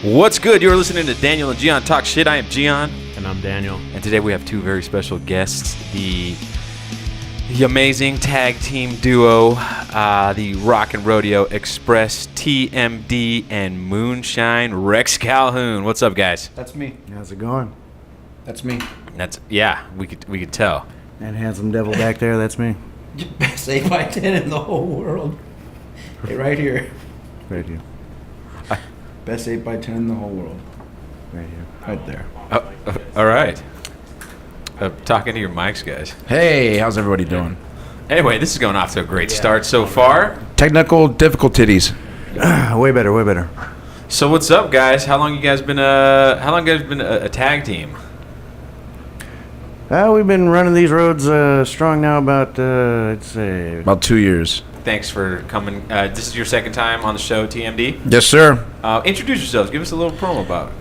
What's good? You're listening to Daniel and Gian Talk Shit. I am Gian. And I'm Daniel. And today we have two very special guests. The amazing tag team duo, the Rock N Rodeo Express, TMD and Moonshine, Rex Calhoun. What's up, guys? That's me. How's it going? That's me. We could tell. That handsome devil back there, that's me. Best 8x10 in the whole world. Hey, right here. Right here. Best 8x10 in the whole world. Right here. Right there. All right. Talking to your mics, guys. Hey, how's everybody doing? Anyway, this is going off to a great start so far. Technical difficulties. Way better, way better. So what's up, guys? How long you guys been a tag team? We've been running these roads strong now about, I'd say... About 2 years. Thanks for coming. This is your second time on the show, TMD. Yes, sir. Introduce yourselves. Give us a little promo about,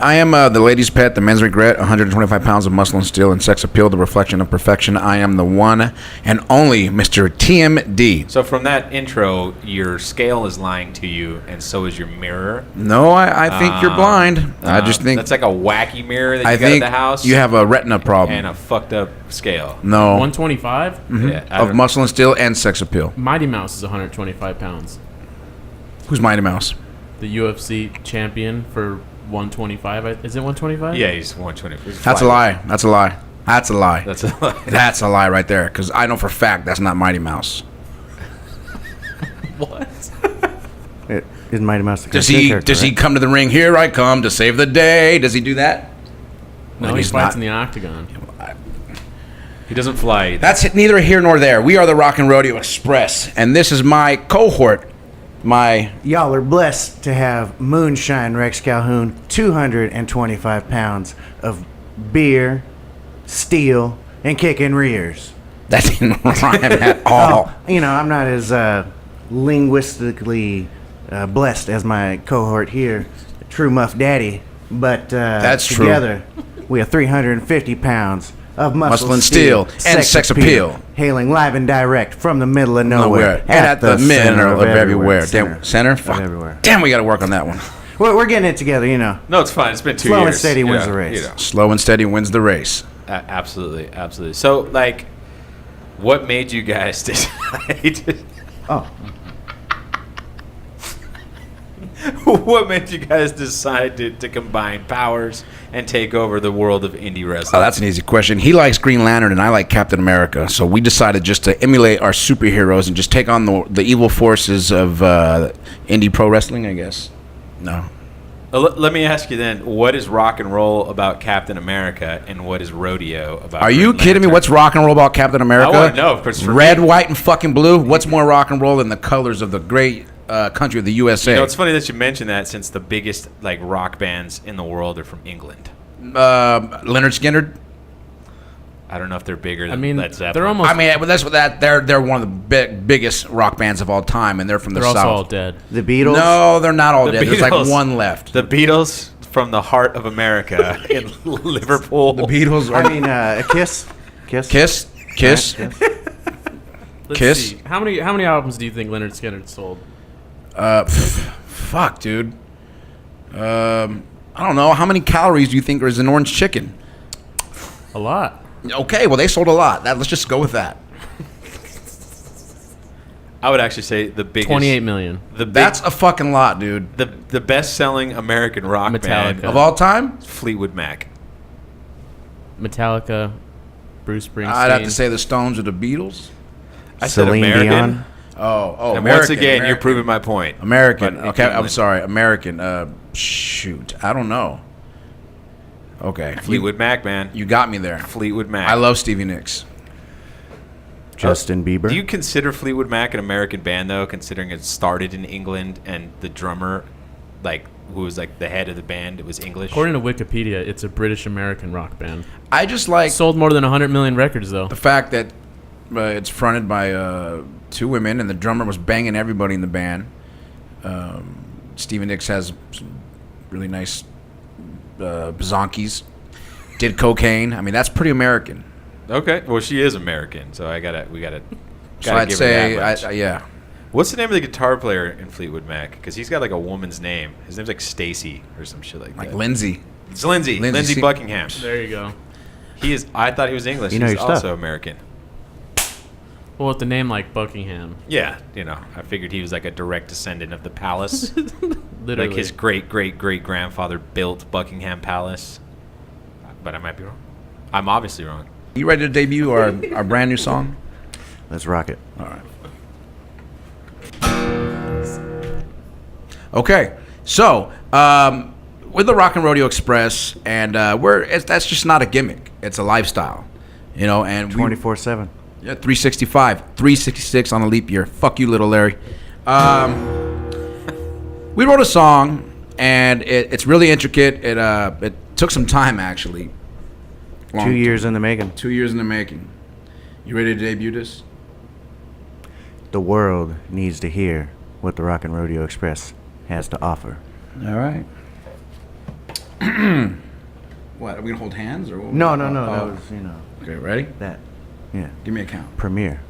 I am the ladies' pet, the men's regret, 125 pounds of muscle and steel and sex appeal, the reflection of perfection. I am the one and only Mr. TMD. So from that intro, your scale is lying to you, and so is your mirror. No, I think you're blind. I just think... That's like a wacky mirror that you I got at think the house. you have a retina problem. And a fucked up scale. No. 125? Mm-hmm. Yeah, Of muscle and steel and sex appeal. Mighty Mouse is 125 pounds. Who's Mighty Mouse? The UFC champion for 125. Is it 125? Yeah, he's 120. That's a lie. That's a lie. That's a lie. That's a lie. That's a lie right there, because I know for a fact that's not Mighty Mouse. What? Is Mighty Mouse the Does cartoon he character, does he right? come to the ring? Here I come to save the day. Does he do that? No, Well, he he's fights not. in the octagon. He doesn't fly either. That's neither here nor there. We are the Rock N Rodeo Express, and this is my cohort. Y'all are blessed to have Moonshine Rex Calhoun, 225 pounds of beer, steel, and kicking rears. That didn't rhyme at all. I'm not as linguistically blessed as my cohort here, True Muff Daddy, but That's true. together we have 350 pounds of Muscle and steel and sex appeal. hailing live and direct from the middle of nowhere, And at the middle of everywhere. Center? Of Fuck. everywhere. Damn, we got to work on that one. We're getting it together, No, it's fine. It's been 2 years. Slow and steady wins the race. Slow and steady wins the race. Absolutely. So, what made you guys decide? Oh, What made you guys decide to combine powers and take over the world of indie wrestling? Oh, that's an easy question. He likes Green Lantern, and I like Captain America. So we decided just to emulate our superheroes and just take on the evil forces of indie pro wrestling, I guess. No. Let me ask you then, what is rock and roll about Captain America, and what is rodeo about? Are you Green kidding me? Lantern? What's rock and roll about Captain America? I want to know. Because for Red, me, white, and fucking blue. What's more rock and roll than the colors of the great country of the USA? it's funny that you mentioned that, since the biggest rock bands in the world are from England. Leonard Skinner. I don't know if they're bigger than Led Zeppelin. they're almost. I mean, but that's what they're one of the biggest rock bands of all time, and they're from the they're also South. all dead. the Beatles. No, they're not all The dead. There's like Beatles. one left. The Beatles from the heart of America in Liverpool. The Beatles are I mean, Kiss. Kiss. Let's Kiss? see. How many albums do you think Leonard Skinner sold? Fuck, dude. I don't know. How many calories do you think is in orange chicken? A lot. Okay, well, they sold a lot. Let's just go with that. I would actually say the biggest. 28 million. That's a fucking lot, dude. the best-selling American rock band Metallica. Of all time? Fleetwood Mac. Metallica, Bruce Springsteen. I'd have to say the Stones or the Beatles. I said Celine American. Dion. Oh, And American. once again, you're American. proving my point. American. But Okay, I'm England. sorry. American. Shoot. I don't know. Okay. Fleetwood Mac, man. You got me there. Fleetwood Mac. I love Stevie Nicks. Justin Bieber. Do you consider Fleetwood Mac an American band, though, considering it started in England and the drummer, who was the head of the band, it was English? According to Wikipedia, it's a British-American rock band. I just like Sold more than 100 million records, though. the fact that it's fronted by two women, and the drummer was banging everybody in the band. Stevie Nicks has some really nice bazonkies. Did cocaine. I mean, that's pretty American. Okay, well, she is American, so we gotta So I'd give her that say, much. yeah. What's the name of the guitar player in Fleetwood Mac? Because he's got like a woman's name. His name's like Stacy or some shit like that. Like Lindsay. It's Lindsay Buckingham. There you go. He is. I thought he was English. You know He's your also stuff. American. Well, with the name like Buckingham. Yeah, I figured he was like a direct descendant of the palace. Literally. Like his great-great-great-grandfather built Buckingham Palace. But I might be wrong. I'm obviously wrong. You ready to debut our brand new song? Let's rock it. All right. Okay, so with the Rock N Rodeo Express, and that's just not a gimmick; it's a lifestyle, And 24/7. yeah, 365, 366 on a leap year. Fuck you, little Larry. We wrote a song, and it's really intricate. It took some time actually. 2 years in the making. 2 years in the making. You ready to debut this? The world needs to hear what the Rock N Rodeo Express has to offer. All right. What, are we gonna hold hands or what? No. That Oh. was, Okay, ready? that. Yeah. Give me a count. Premiere.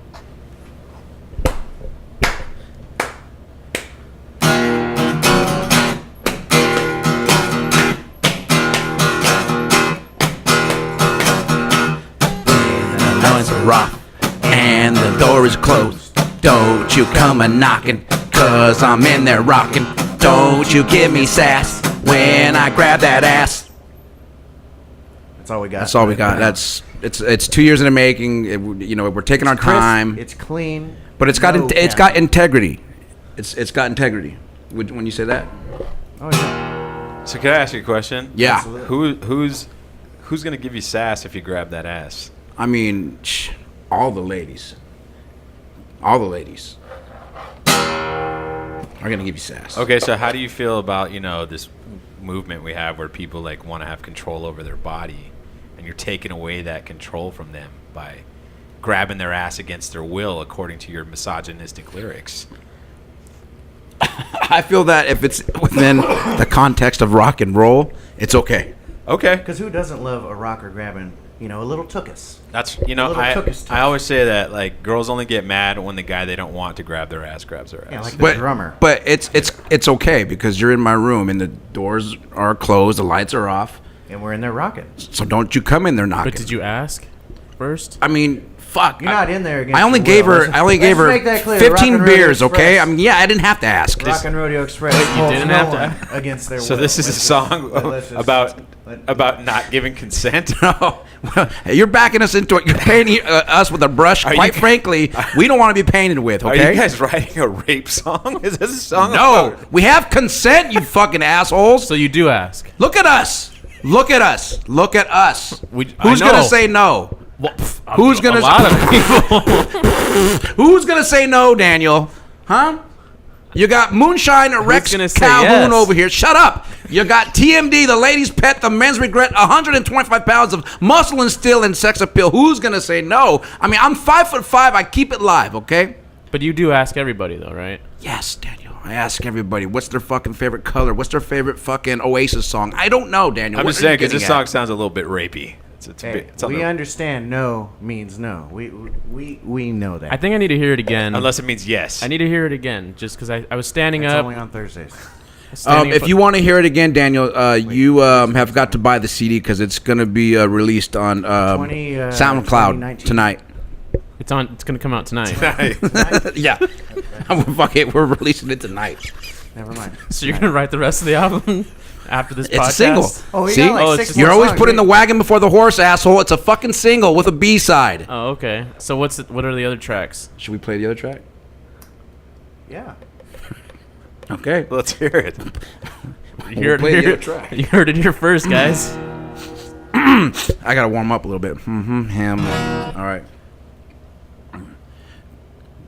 Now it's rock and the door is closed. Don't you come a knocking, cause I'm in there rocking. Don't you give me sass when I grab that ass. That's all we got. That's all we got. It's 2 years in the making. We're taking our time. It's clean. But it's got No it's cap. got integrity. It's got integrity. When you say that? Oh yeah. So can I ask you a question? Yeah. Absolutely. Who's gonna give you sass if you grab that ass? I mean, all the ladies. All the ladies are gonna give you sass. Okay, so how do you feel about this movement we have where people like want to have control over their body, and you're taking away that control from them by grabbing their ass against their will, according to your misogynistic lyrics? I feel that if it's within the context of rock and roll, it's okay. Okay, Because who doesn't love a rocker grabbing, a little tookus? that's little tookus touch. I always say that like girls only get mad when the guy they don't want to grab their ass grabs their ass. Yeah, like the But drummer. But it's okay because you're in my room and the doors are closed, the lights are off. And we're in there rocking. So don't you come in there knocking. But did you ask first? I mean, fuck. You're not in there against I only your gave will. her. Let's- I only let's gave her make that clear. Rock 15 and Rodeo beers. Okay. Express. I mean, yeah, I didn't have to ask. Rock and Rodeo Express. Wait, you holds didn't no have to one ask? against their So will. this is a Let's song just- let's just- about not giving consent. No, you're backing us into it. You're painting us with a brush. Are Quite you- frankly, we don't want to be painted with. Are Okay. you guys writing a rape song? Is this a song? No, about- we have consent. You fucking assholes. So you do ask. Look at us. Look at us. Look at us. I Who's know. gonna say no? Well, Who's gonna- A lot of people. Who's gonna say no, Daniel? Huh? You got Moonshine, Rex gonna say Calhoun yes? over here. Shut up. You got TMD, the ladies' pet, the men's regret, 125 pounds of muscle and steel and sex appeal. Who's gonna say no? I mean, I'm 5'5". I keep it live, okay? But you do ask everybody, though, right? Yes, Daniel. I ask everybody, what's their fucking favorite color? What's their favorite fucking Oasis song? I don't know, Daniel. I'm What just are you saying because getting this at? song sounds a little bit rapey. It's a Hey, bit. It's on we the- understand no means no. We know that. I think I need to hear it again. unless it means yes. I need to hear it again, just because I was standing it's up. only on Thursdays. If you want to hear it again, Daniel, you have got to buy the CD because it's going to be released on 20, SoundCloud 2019. tonight. It's on. It's gonna come out tonight. Yeah. Fuck it, we're releasing it tonight. Never mind. So you're gonna write the rest of the album after this It's podcast? a single. Oh, we See? got like Oh, 6 it's- You're more always songs. putting the wagon before the horse, asshole. It's a fucking single with a B-side. Oh, okay. So what are the other tracks? Should we play the other track? Yeah. Okay. Let's hear it. You heard, play the here- other track. you heard it here first, guys. I got to warm up a little bit. Him. All right.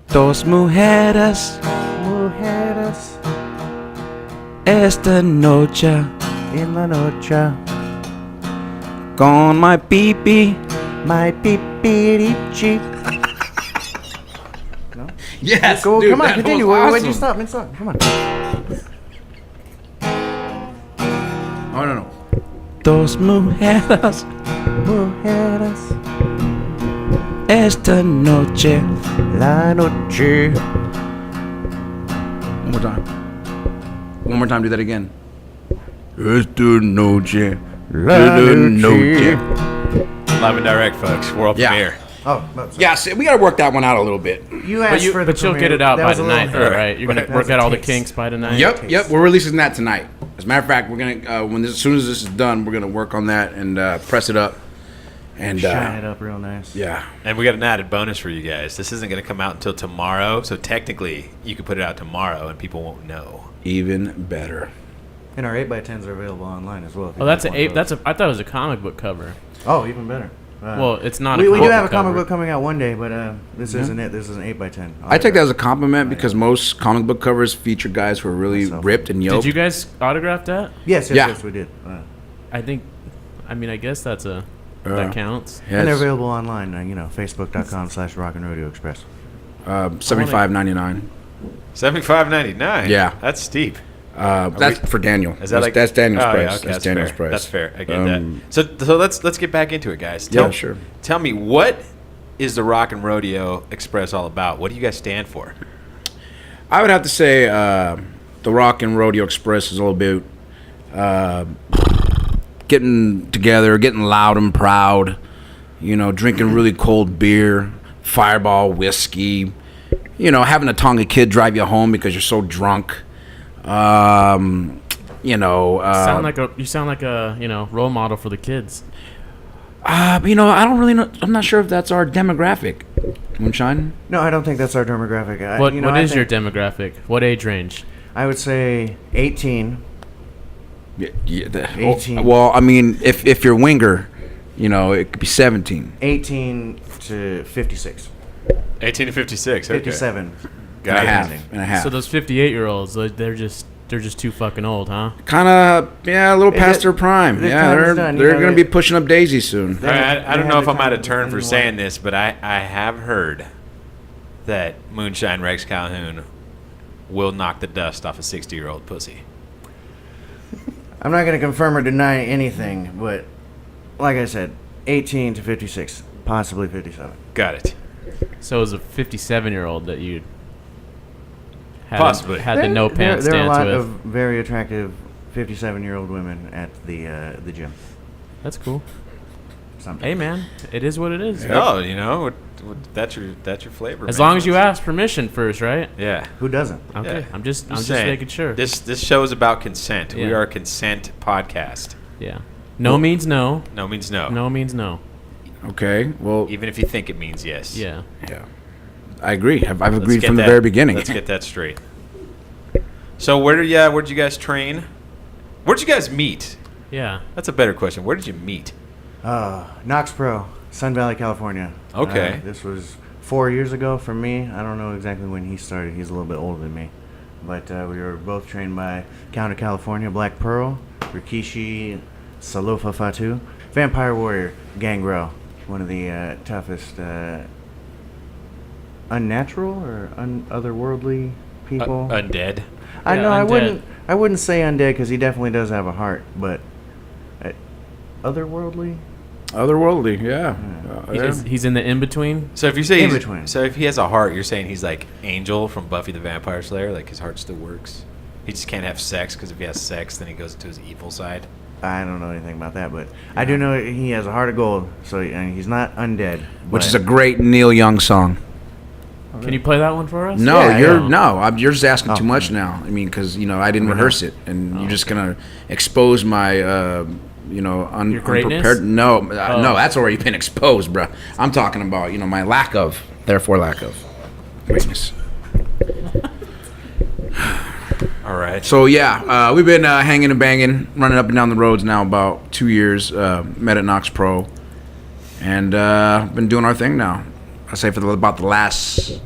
Dos mujeres Mujeres esta noche en la noche. con my pee-pee. My pipirichi. Yes, Go, dude, come on, that continue. was Why'd you awesome. stop? Mid-song. Come on. Oh, no. Dos mujeres Mujeres esta noche la noche One more time. One more time. Do that again. Esta noche, la noche. Live and direct, folks. World Yeah. premiere. Oh, no, sorry. Yeah, see, we got to work that one out a little bit. You asked for the But you'll premiere. get it out That by was a little tonight, though, hint. right? You're gonna That work was a out all the taste. kinks by tonight. Yep. We're releasing that tonight. As a matter of fact, we're gonna as soon as this is done, we're gonna work on that and press it up. And Shine it up real nice. yeah. And we got an added bonus for you guys. This isn't going to come out until tomorrow, so technically you could put it out tomorrow and people won't know. Even better. And our 8x10s are available online as well. if Oh, you that's want a those. that's a. I thought it was a comic book cover. Oh, even better. Well, it's not. we a do comic have a book comic cover. book coming out one day, but this isn't it. This is an 8x10. I take that as a compliment because most comic book covers feature guys who are really Myself. ripped and yoked. Did you guys autograph that? Yes, Yeah. yes, we did. I think. I mean, I guess that's a. That counts. Yes. And they're available online. Facebook.com/Rock N Rodeo Express. $75.99. $75.99. Yeah. That's steep. That's for Daniel. Is that That's Daniel's oh, price. Yeah, okay, that's Daniel's fair. price. That's fair. I get that. So let's get back into it, guys. Yeah, sure. Tell me, what is the Rock N Rodeo Express all about? What do you guys stand for? I would have to say the Rock and Rodeo Express is all about getting together, getting loud and proud, drinking really cold beer, Fireball whiskey, having a Tonga kid drive you home because you're so drunk. You sound like a role model for the kids. I don't really know. I'm not sure if that's our demographic. Moonshine? No, I don't think that's our demographic. What I is your think- demographic? What age range? I would say 18. Yeah, 18. Well, I mean, if you're winger, it could be 17. 18 to 56. 18 to 56. Okay. 57. And a half. Amazing. And a half. So those 58-year-olds, they're just too fucking old, huh? Kind of, a little past it- their prime. the Yeah, time's they're done, they're they- going to be pushing up daisies soon. All right, I don't they know have if I the might time have turned for anyone. saying this, but I have heard that Moonshine Rex Calhoun will knock the dust off a 60-year-old pussy. I'm not going to confirm or deny anything, but like I said, 18 to 56, possibly 57. Got it. So it was a 57-year-old that you Possibly. had the no pants There are a dance lot with. of very attractive 57-year-old women at the gym. That's cool. Sometimes. Hey, man, it is what it is. Oh, that's your flavor. As man. long as you ask permission first, right? Yeah. Who doesn't? Okay. Yeah. I'm just saying, making sure. This show is about consent. We Yeah. are a consent podcast. Yeah. No means no. No means no. No means no. Okay, well, Even if you think it means yes. Yeah. yeah, I agree. I've Let's agreed get from the that- very beginning. Let's get that straight. So where'd you guys train? Where'd you guys meet? Yeah. That's a better question. Where did you meet? Knox Pro, Sun Valley, California. Okay. This was 4 years ago for me. I don't know exactly when he started. He's a little bit older than me. But we were both trained by Count of California, Black Pearl, Rikishi, Salofa Fatu, Vampire Warrior, Gangrel, one of the toughest unnatural or otherworldly people. Undead. I Yeah, know undead. I wouldn't say undead because he definitely does have a heart, but otherworldly. Otherworldly, yeah. He's in the in-between. So if you say In he's- between. so if he has a heart, you're saying he's like Angel from Buffy the Vampire Slayer, like his heart still works. He just can't have sex because if he has sex, then he goes to his evil side. I don't know anything about that, but I do know he has a heart of gold. So and he's not undead, Which but- is a great Neil Young song. Can you play that one for us? No, Yeah, you're just asking Oh, too much now. I mean, because I didn't I know. rehearse it, and you're just gonna expose my, Your greatness? unprepared. No, Oh. no, that's already been exposed, bro. I'm talking about my lack of greatness. All right. So yeah, we've been hanging and banging, running up and down the roads now about 2 years. Met at Knox Pro, and been doing our thing now. I say for about the last.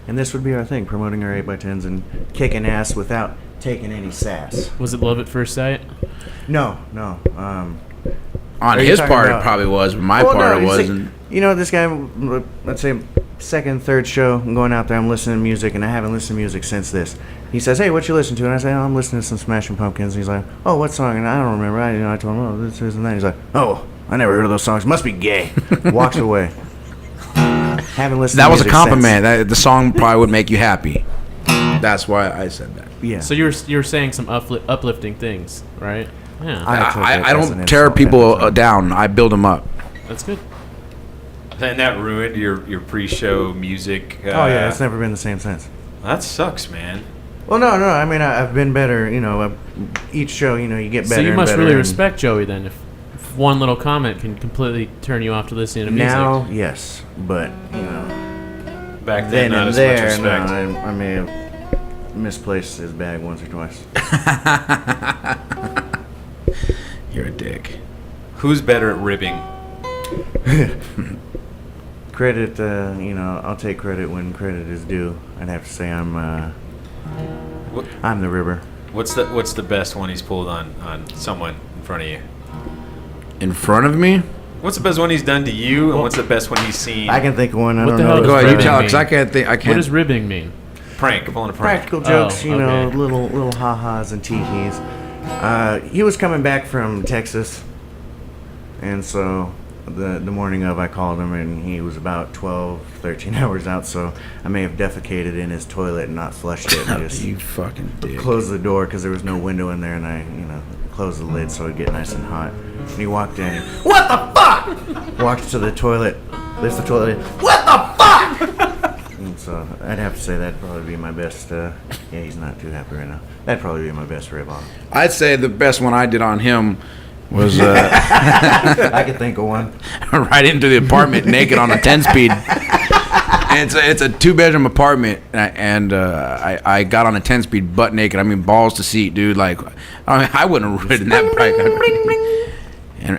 And this would be our thing, promoting our 8x10s and kicking ass without taking any sass. Was it love at first sight? No. On Are you his talking part, about- it probably was, but my Well, part, no, it you see, wasn't. this guy, let's say, second, third show, I'm going out there, I'm listening to music, and I haven't listened to music since this. He says, hey, what you listen to? And I say, oh, I'm listening to some Smashing Pumpkins. And he's like, oh, what song? And I don't remember. I told him, oh, this and that. He's like, oh, I never heard of those songs. Must be gay. Walks away. Haven't listened That to was a music compliment. The song probably would make you happy. That's why I said that. Yeah. So you're saying some uplifting things, right? Yeah, I don't tear people down. I build them up. that's good. And that ruined your pre-show music. Oh yeah, it's never been the same since. That sucks, man. Well, no. I mean, I've been better. You know, each show, you know, you get better. So you and must better really and respect Joey then, if one little comment can completely turn you off to listening to music. Now, yes, but you know, Back then, then not and as there, much respect. no, I may have misplaced his bag once or twice. You're a dick. Who's better at ribbing? Credit, you know, I'll take credit when credit is due. I'd have to say I'm the ribber. What's the best one he's pulled on someone in front of you? In front of me? What's the best one he's done to you, and what's the best one he's seen? I can think of one. I What don't the know. hell Go does ahead, you ribbing tell, because I mean? can't think. I can't. What does ribbing mean? prank, pulling a prank. Practical jokes, you know, okay. little ha-has and tee-hees. He was coming back from Texas, and so the morning of, I called him, and he was about 12, 13 hours out, so I may have defecated in his toilet and not flushed it. And just You fucking dick. closed the door because there was no window in there, and I, you know, closed the lid so it'd get nice and hot. And he walked in. What the fuck? Walked to the toilet. Lifts the toilet. What the fuck? And so I'd have to say that'd probably be my best. Yeah, he's not too happy right now. That'd probably be my best rib on him. I'd say the best one I did on him was I could think of one. right into the apartment naked on a 10-speed. And it's a 2-bedroom apartment, and I got on a 10-speed butt naked. I mean, balls to seat, dude. Like, I wouldn't have ridden that bike.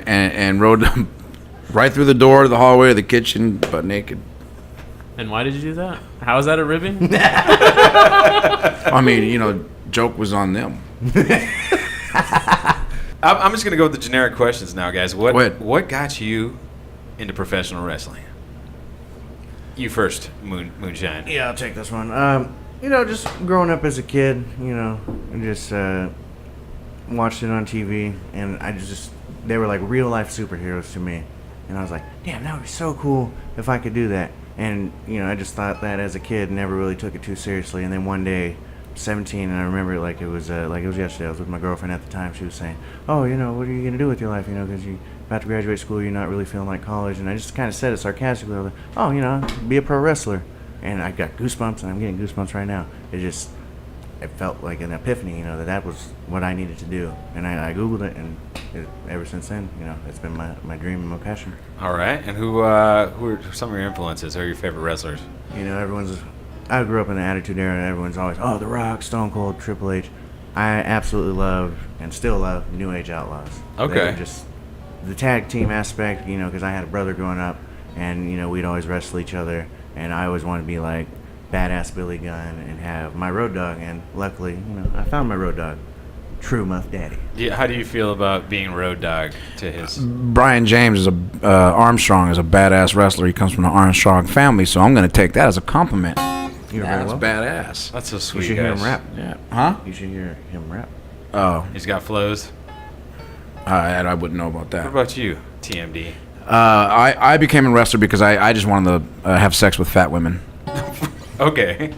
And rode right through the door to the hallway of the kitchen, butt naked. And why did you do that? How is that a ribbing? I mean, you know, joke was on them. I'm just gonna go with the generic questions now, guys. Go ahead. What got you into professional wrestling? You first, Moonshine. Yeah, I'll take this one. You know, just growing up as a kid, you know, and just watched it on TV, and they were like real life superheroes to me. And I was like, damn, that would be so cool if I could do that. And, you know, I just thought that as a kid, never really took it too seriously. And then one day, 17, and I remember it like it was yesterday. I was with my girlfriend at the time. She was saying, oh, you know, what are you going to do with your life? You know, because you're about to graduate school, you're not really feeling like college. And I just kind of said it sarcastically. I was like, oh, you know, be a pro wrestler. And I got goosebumps, and I'm getting goosebumps right now. It felt like an epiphany, you know, that was what I needed to do. And I Googled it, and ever since then, you know, it's been my dream and my passion. All right, and who are some of your influences? Who are your favorite wrestlers? You know, I grew up in the Attitude Era, and everyone's always, oh, The Rock, Stone Cold, Triple H. I absolutely love, and still love, New Age Outlaws. Okay. They're just the tag team aspect, you know, because I had a brother growing up, and, you know, we'd always wrestle each other, and I always wanted to be like badass Billy Gunn and have my road dog, and luckily, you know, I found my road dog, True Muff Daddy. Yeah, how do you feel about being road dog to his? Brian James is Armstrong is a badass wrestler. He comes from the Armstrong family, so I'm going to take that as a compliment. You're very That's well. badass. That's so You sweet, should hear him guys. rap. Yeah. Huh? You should hear him rap. Oh, He's got flows. I wouldn't know about What that. about you, TMD? I became a wrestler because I just wanted to have sex with fat women. Okay.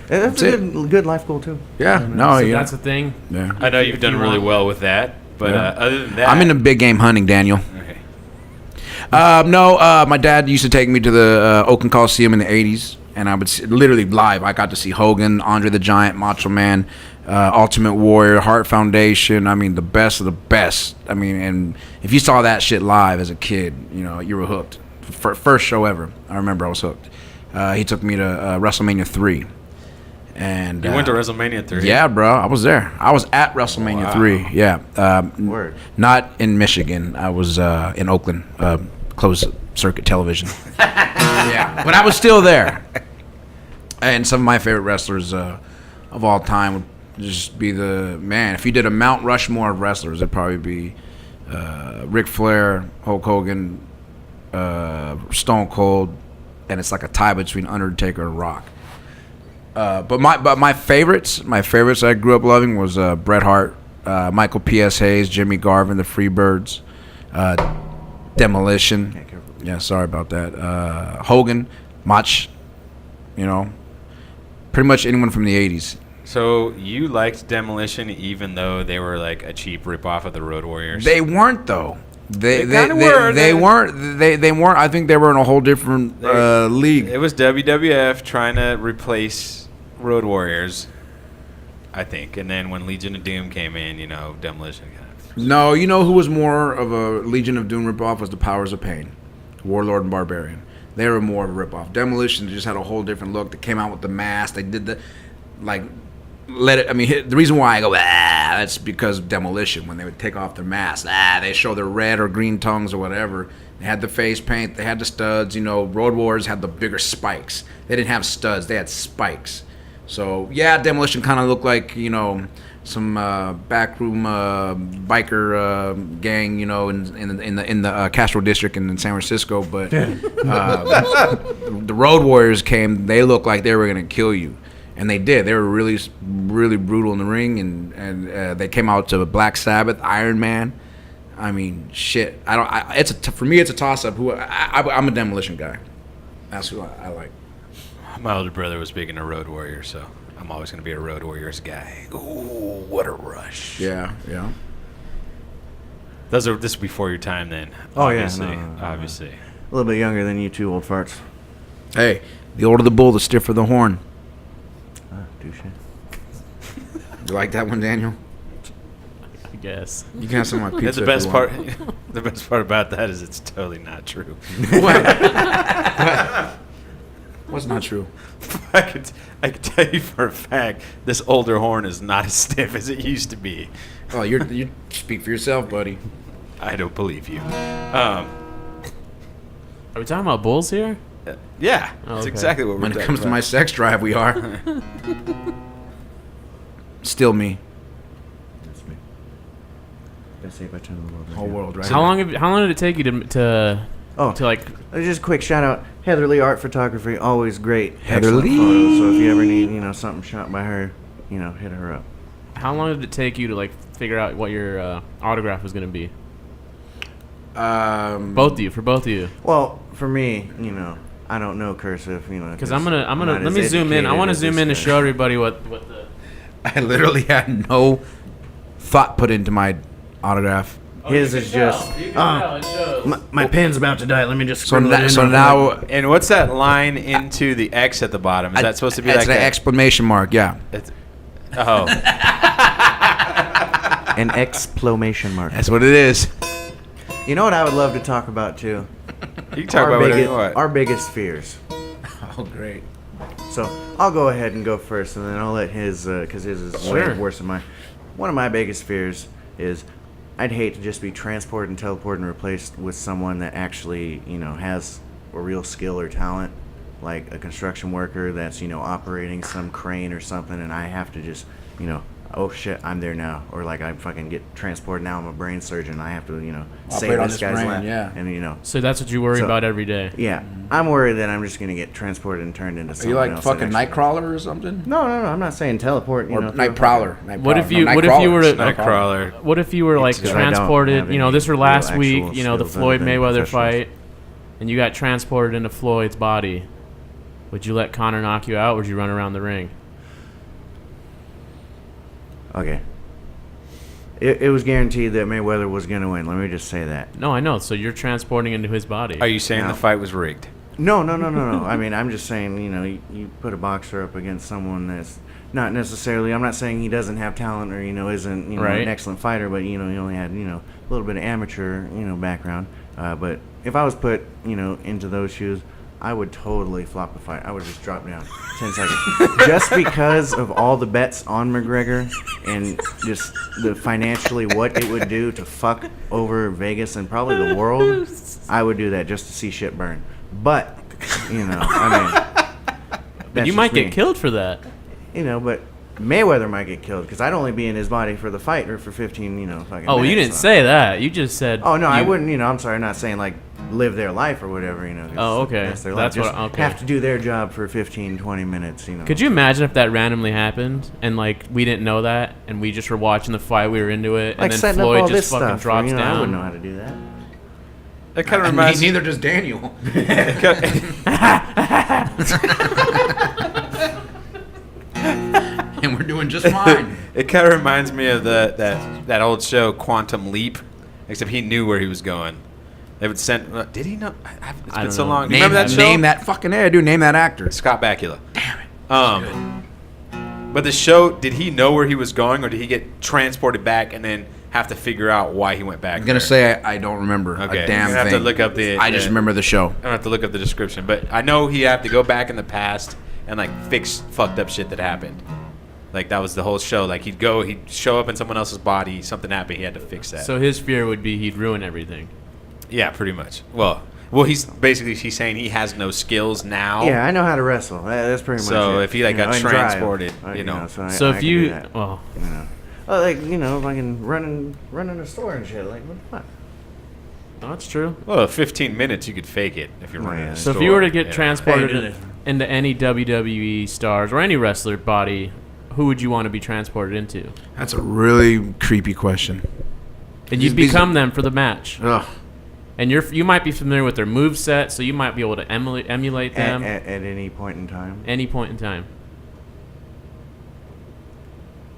That's a good life goal, too. Yeah. No. so Yeah. that's the thing. Yeah. I know you've done You really want- well with that, but Yeah. other than that, I'm into big game hunting, Daniel. Okay. My dad used to take me to the Oakland Coliseum in the 80s, and I would literally live. I got to see Hogan, Andre the Giant, Macho Man, Ultimate Warrior, Heart Foundation. I mean, the best of the best. I mean, and if you saw that shit live as a kid, you know, you were hooked. First show ever. I remember I was hooked. He took me to WrestleMania 3. And You went to WrestleMania 3? Yeah, bro. I was there. I was at WrestleMania 3. Yeah. Word. Not in Michigan. I was in Oakland, closed circuit television. Yeah. But I was still there. And some of my favorite wrestlers of all time would just be if you did a Mount Rushmore of wrestlers, it'd probably be Ric Flair, Hulk Hogan, Stone Cold, and it's like a tie between Undertaker and Rock. But my favorites I grew up loving was Bret Hart, Michael P.S. Hayes, Jimmy Garvin, the Freebirds, Demolition. Yeah, sorry about that. Hogan, Mach, you know, Pretty much anyone from the 80s. So you liked Demolition even though they were like a cheap ripoff of the Road Warriors? They weren't though. They kinda were. They weren't. They weren't. I think they were in a whole different league. It was WWF trying to replace Road Warriors, I think. And then when Legion of Doom came in, Demolition kind of... No, you know who was more of a Legion of Doom ripoff was the Powers of Pain, Warlord and Barbarian. They were more of a ripoff. Demolition just had a whole different look. They came out with the mask. They did the the reason why I go that's because Demolition, when they would take off their mask, they show their red or green tongues or whatever. They had the face paint, they had the studs. Road Warriors had the bigger spikes. They didn't have studs, they had spikes. So yeah, Demolition kind of looked like some backroom biker gang, in the Castro district in San Francisco. But the Road Warriors came, they looked like they were gonna kill you. And they did. They were really, really brutal in the ring, and they came out to Black Sabbath, Iron Man. I mean, shit. For me, it's a toss-up. I'm a Demolition guy. That's who I like. My older brother was big into Road Warriors, so I'm always going to be a Road Warriors guy. Ooh, what a rush! Yeah. This is before your time, then. Oh obviously, yeah, obviously. A little bit younger than you two old farts. Hey, the older the bull, the stiffer the horn. Douche. You like that one, Daniel? I guess. You can have some of my pizza. The best part. The best part about that is it's totally not true. What's not true? I could tell you for a fact this older horn is not as stiff as it used to be. Oh, you speak for yourself, buddy. I don't believe you. Are we talking about bulls here? Yeah, Oh, that's okay. exactly what we're When it talking comes to about. my sex drive, we are. Still me. That's me. Best saved by 10 in the world. Whole world, right? How long did it take you to like? Just a quick shout out, Heather Lee Art Photography, always great. Heather Excellent Lee. photos, so if you ever need something shot by her, hit her up. How long did it take you to like figure out what your autograph was gonna be? For both of you. Well, for me, I don't know cursive, Because I'm gonna let me zoom in. I want to zoom in to show everybody what the. I literally had no thought put into my autograph. His is just. It shows. My pen's about to die. Let me just. So scribble it in on now And what's that line into the X at the bottom? Is that supposed to be it's like an exclamation mark? Yeah. Oh, an exclamation mark. That's what it is. You know what I would love to talk about too? you can talk about whatever you want. Our biggest fears. Oh, great. So I'll go ahead and go first, and then I'll let his, because his is way Sure. worse than mine. One of my biggest fears is I'd hate to just be transported and teleported and replaced with someone that actually, has a real skill or talent, like a construction worker that's, operating some crane or something, and I have to just, oh shit, I'm there now. Or like I fucking get transported, now I'm a brain surgeon, I have to, save Operate on this this guy's brain, life. yeah. And, So that's what you worry So- about every day. yeah, I'm worried that I'm just going to get transported and turned into Are someone you like else. fucking that actually- Nightcrawler or something? No, I'm not saying teleport. Or Night Prowler? What if you were to Nightcrawler. What if you were like Because I don't transported? have This were any last real week. actual The skills Floyd other than Mayweather professionals. fight, and you got transported into Floyd's body. Would you let Connor knock you out, or would you run around the ring? Okay. It was guaranteed that Mayweather was going to win. Let me just say that. No, I know. So you're transporting into his body. Are you saying No. the fight was rigged? No. I mean, I'm just saying, you put a boxer up against someone that's not necessarily, I'm not saying he doesn't have talent or, isn't, Right. an excellent fighter, but, he only had, a little bit of amateur, background. But if I was put, into those shoes, I would totally flop the fight. I would just drop down 10 seconds. Just because of all the bets on McGregor and just the financially what it would do to fuck over Vegas and probably the world, I would do that just to see shit burn. But, But you might get killed for that. But Mayweather might get killed because I'd only be in his body for the fight or for 15, fucking Oh, minutes, you didn't so. say that. You just said. Oh, no, I you- wouldn't, I'm sorry, not saying like live their life or whatever, 'cause Oh, okay. That's their That's life. what- Just okay. have to do their job for 15, 20 minutes, Could you imagine if that randomly happened and like we didn't know that and we just were watching the fight, we were into it, like and then setting up Floyd all just this fucking stuff, drops I down? wouldn't know how to do that. That kind of reminds me. Neither does Daniel. fine. We're doing just fine. It kind of reminds me of that old show Quantum Leap, except he knew where he was going. They would send. Did he know? It's been so long. Do you remember that show? Name that fucking dude. Name that actor. Scott Bakula. Damn it. But the show, did he know where he was going, or did he get transported back and then have to figure out why he went back? I'm gonna say I don't remember a damn thing. I'm gonna have to look up I just remember the show. I don't have to look up the description, but I know he had to go back in the past and like fix fucked up shit that happened. Like that was the whole show. Like he'd show up in someone else's body, something happened, he had to fix that. So his fear would be he'd ruin everything. Yeah, pretty much. Well, he's saying he has no skills now. Yeah, I know how to wrestle. That's pretty much it. So if he got and transported, drive. So I if can you, do that. well, like if I can running a store and shit, like what the fuck? that's true. Well, 15 minutes you could fake it if you're running. yeah. A So store. if you were to get Yeah. transported into any WWE stars or any wrestler body, who would you want to be transported into? That's a really creepy question. And you'd These- become them for the match. Ugh. And you might be familiar with their move set, so you might be able to emulate them At any point in time. any point in time.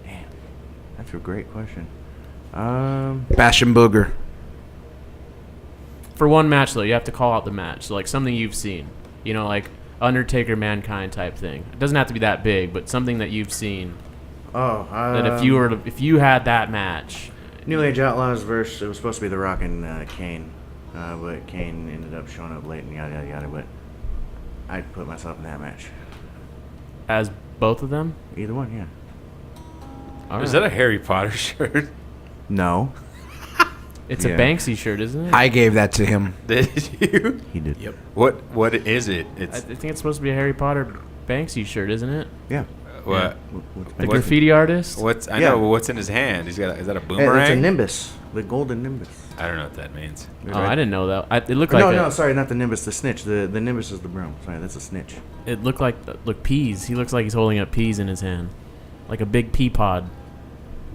Damn, that's a great question. Bastion Booger. For one match, though, you have to call out the match. So, like, something you've seen. Like Undertaker, Mankind type thing. It doesn't have to be that big, but something that you've seen. That if you had that match. New Age Outlaws versus, it was supposed to be The Rock and Kane. But Kane ended up showing up late and yada, yada, yada. But I'd put myself in that match. As both of them? Either one, yeah. All Is right. that a Harry Potter shirt? No. It's Yeah. a Banksy shirt, isn't it? I gave that to him. Did you? He did. Yep. What is it? I It's think it's supposed to be a Harry Potter Banksy shirt, isn't it? Yeah. what? The What- graffiti artist? What's I Yeah. know, but what's in his hand? Is that a It's boomerang? a Nimbus. The golden Nimbus. I don't know what that means. Oh, I didn't know that. It looked like No, sorry, not the Nimbus, the snitch. The Nimbus is the broom. Sorry, that's a snitch. It looked like peas. He looks like he's holding up peas in his hand, like a big pea pod.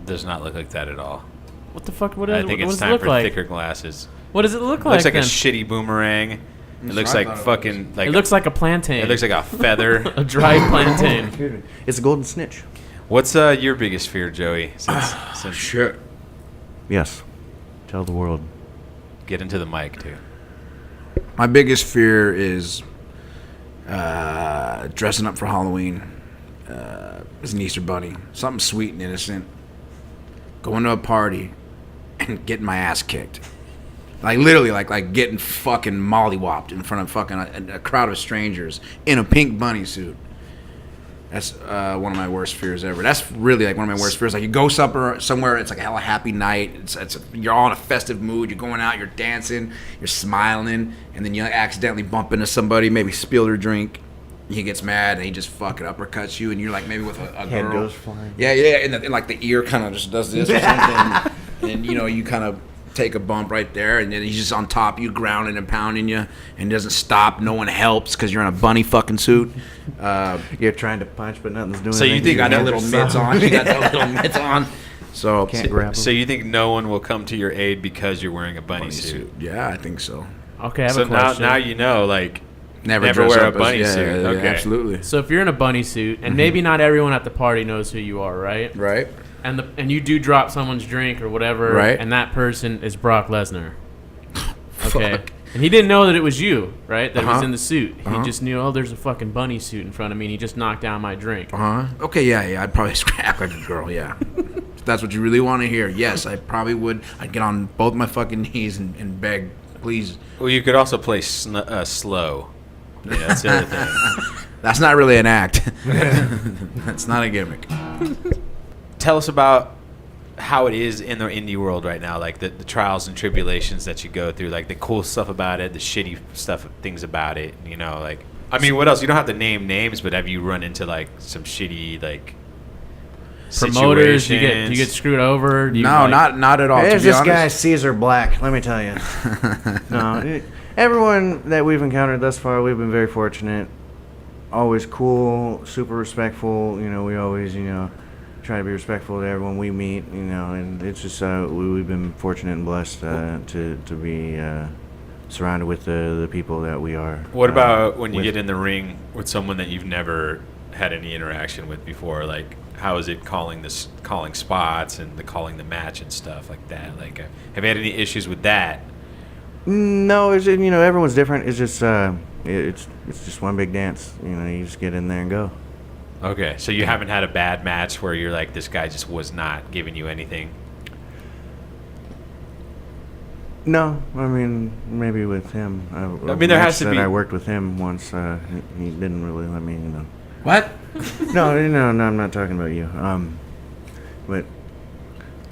Does not look like that at all. What the fuck? What I does think what it's does it time look for like? thicker glasses. What does it look It like? looks like a then? shitty boomerang. It That's looks what I like thought it fucking like It looks like a plantain. it looks like a feather. a dried plantain. Excuse me. It's a golden snitch. What's your biggest fear, Joey? Since Shit. Yes. Tell the world. get into the mic too. My biggest fear is dressing up for Halloween as an Easter bunny. Something sweet and innocent. Going to a party and getting my ass kicked. Like literally, like getting fucking mollywopped in front of fucking a crowd of strangers in a pink bunny suit. That's one of my worst fears ever. That's really like one of my worst fears. Like you go somewhere, it's like a hella happy night. You're all in a festive mood. You're going out, you're dancing, you're smiling, and then you accidentally bump into somebody, maybe spill their drink. He gets mad and he just fucking uppercuts you, and you're like maybe with a Head girl. goes flying. Yeah, and like the ear kind of just does this or something, and you kind of take a bump right there, and then he's just on top of you, grounding and pounding you, and he doesn't stop. No one helps because you're in a bunny fucking suit. You're trying to punch, but nothing's doing So you anything. think You got that little mitts on. You got that little mitts on. So Can't grab So him. you think no one will come to your aid because you're wearing a bunny suit? Yeah, I think so. Okay, I have So a question. now you know, like Never dress wear up a bunny bunny suit. Yeah, Okay. absolutely. So if you're in a bunny suit, and maybe not everyone at the party knows who you are, right? Right. And you do drop someone's drink or whatever, Right. and that person is Brock Lesnar. Okay. And he didn't know that it was you, right? That it was Uh-huh. in the suit. He Uh-huh. just knew, oh, there's a fucking bunny suit in front of me, and he just knocked down my drink. Okay, yeah. I'd probably act like a girl, yeah. If that's what you really want to hear, yes, I probably would. I'd get on both my fucking knees and beg, please. Well, you could also play slow. Yeah, that's the other thing. That's not really an act. That's not a gimmick. Tell us about how it is in the indie world right now, like the trials and tribulations that you go through, like the cool stuff about it, the shitty things about it. Like I mean, what else? You don't have to name names, but have you run into like some shitty like Promoters, do situations? you get screwed over? Do you, No, like- not at all. There's to be this guy honest. Caesar Black. Let me tell you. Everyone that we've encountered thus far, we've been very fortunate. Always cool, super respectful. We always try to be respectful to everyone we meet. And it's just we've been fortunate and blessed to be surrounded with the people that we are. What about when you with. get in the ring with someone that you've never had any interaction with before? Like, how is it calling spots and calling the match and stuff like that? Like, have you had any issues with that? No, it's everyone's different. It's just it's just one big dance. You just get in there and go. Okay, so you haven't had a bad match where you're like, this guy just was not giving you anything? No, I mean, maybe with him. There has to be. I worked with him once. He didn't really let me, What? No, I'm not talking about you. But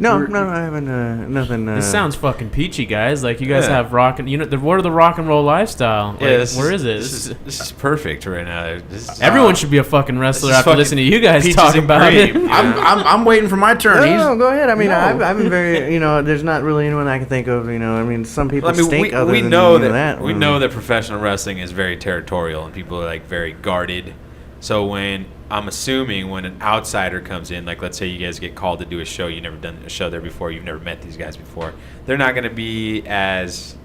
no, I haven't. Nothing. This sounds fucking peachy, guys. Like, you guys have rock and what are the rock and roll lifestyle? Like, Yeah, where is it? This is perfect right now. Everyone should be a fucking wrestler after fucking listening to you guys peaches talk and about it. cream. I'm waiting for my turn. No, go ahead. I mean, No. I've been very. There's not really anyone I can think of. I mean, some people stink. we know that we know that professional wrestling is very territorial and people are like very guarded. So when I'm assuming when an outsider comes in, like let's say you guys get called to do a show, you've never done a show there before, you've never met these guys before, they're not going to be as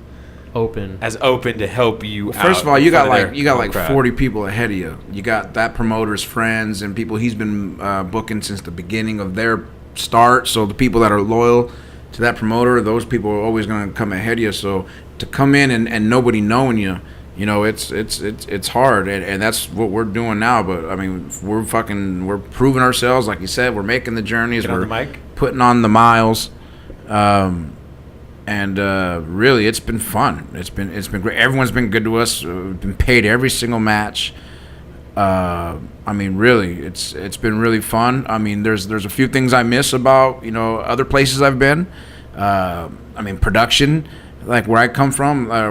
Open to help you out. First of all, you got like crowd. 40 people ahead of you. You got that promoter's friends and people he's been booking since the beginning of their start. So the people that are loyal to that promoter, those people are always going to come ahead of you. So to come in and nobody knowing you, it's hard, and that's what we're doing now. But I mean, we're proving ourselves, like you said. We're making the journeys. Get on We're the mic. putting on the miles, and really, it's been fun. It's been great. Everyone's been good to us. We've been paid every single match. I mean, really, it's been really fun. I mean, there's a few things I miss about other places I've been. I mean, production. Like where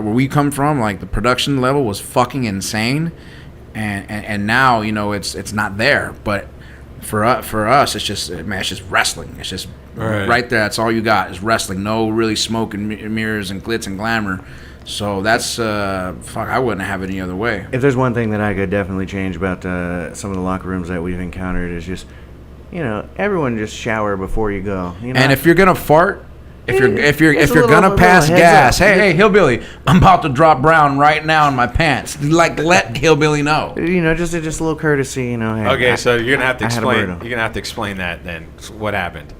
we come from, like the production level was fucking insane, and now it's not there. But for us, it's just wrestling. It's just right there. That's all you got is wrestling. No really smoke and mirrors and glitz and glamour. So that's I wouldn't have it any other way. If there's one thing that I could definitely change about some of the locker rooms that we've encountered is just, everyone just shower before you go. And if you're gonna fart. If you're gonna little pass heads gas, up. hey hillbilly, I'm about to drop brown right now in my pants. Like let hillbilly know. just a little courtesy. Hey, Okay, so you're gonna have to I had a explain. burrito. You're gonna have to explain that then. What happened?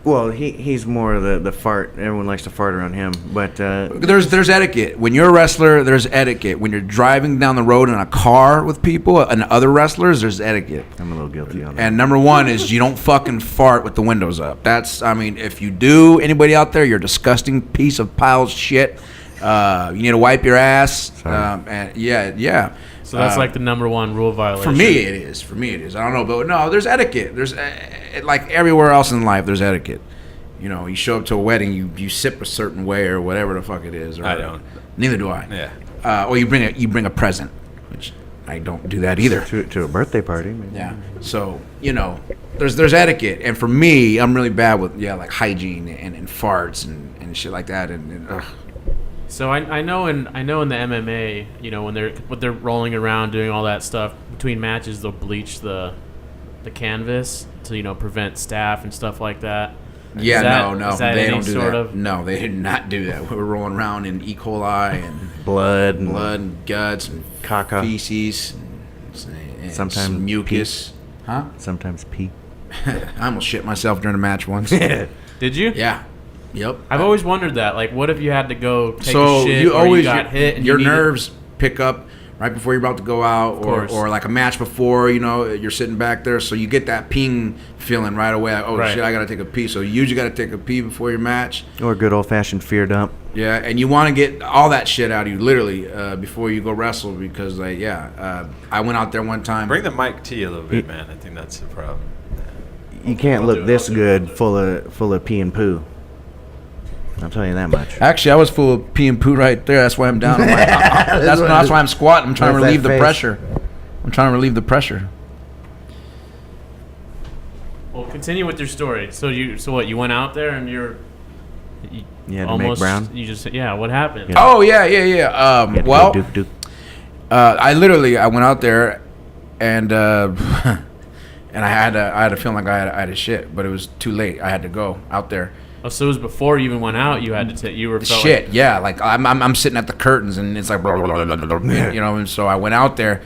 Well, he's more the fart. Everyone likes to fart around him, but There's etiquette. When you're a wrestler, there's etiquette. When you're driving down the road in a car with people and other wrestlers, there's etiquette. I'm a little guilty on that. And number one is you don't fucking fart with the windows up. If you do, anybody out there, you're a disgusting piece of piled shit. You need to wipe your ass. Sorry. And yeah. So that's like the number one rule violation. For me, it is. I don't know, but no, there's etiquette. There's like everywhere else in life, there's etiquette. You show up to a wedding, you sip a certain way or whatever the fuck it is. Or, I don't. Neither do I. Yeah. Or you bring a present, which I don't do that either. to a birthday party. Maybe. Yeah. So there's etiquette, and for me, I'm really bad with like hygiene and farts and shit like that, and ugh. So I know in the MMA, when they're rolling around doing all that stuff between matches, they'll bleach the canvas to prevent staph and stuff like that. Yeah, is that they any don't do sort that. of- No, they did not do that. We were rolling around in E. coli and Blood and guts and caca. feces and Sometimes some mucus. Huh? Sometimes pee. I almost shit myself during a match once. Did you? Yeah. Yep. I've always wondered that. Like, what if you had to go take So a shit you or always you got hit and your you needed- nerves pick up right before you're about to go out, course. or like a match before, you're sitting back there, so you get that peeing feeling right away. Like, oh Right. shit, I gotta take a pee. So you usually gotta take a pee before your match. Or a good old fashioned fear dump. Yeah, and you want to get all that shit out of you literally before you go wrestle because I went out there one time. Bring the mic to you a little bit, man. I think that's the problem. You can't look this good full of pee and poo. I'll tell you that much. Actually, I was full of pee and poo right there. That's why I'm down. That's why I'm squatting. I'm trying to That's relieve that the face. pressure. I'm trying to relieve the pressure. Well, continue with your story. So what? You went out there and you You had to almost make brown. What happened? Yeah. Oh yeah. You had to go Well, Duke. I went out there, and and I had a feeling like I had a shit, but it was too late. I had to go out there. Oh, so it was before you even went out. You had to take. You were felt Shit, like- yeah. Like I'm sitting at the curtains, and it's like, and so I went out there,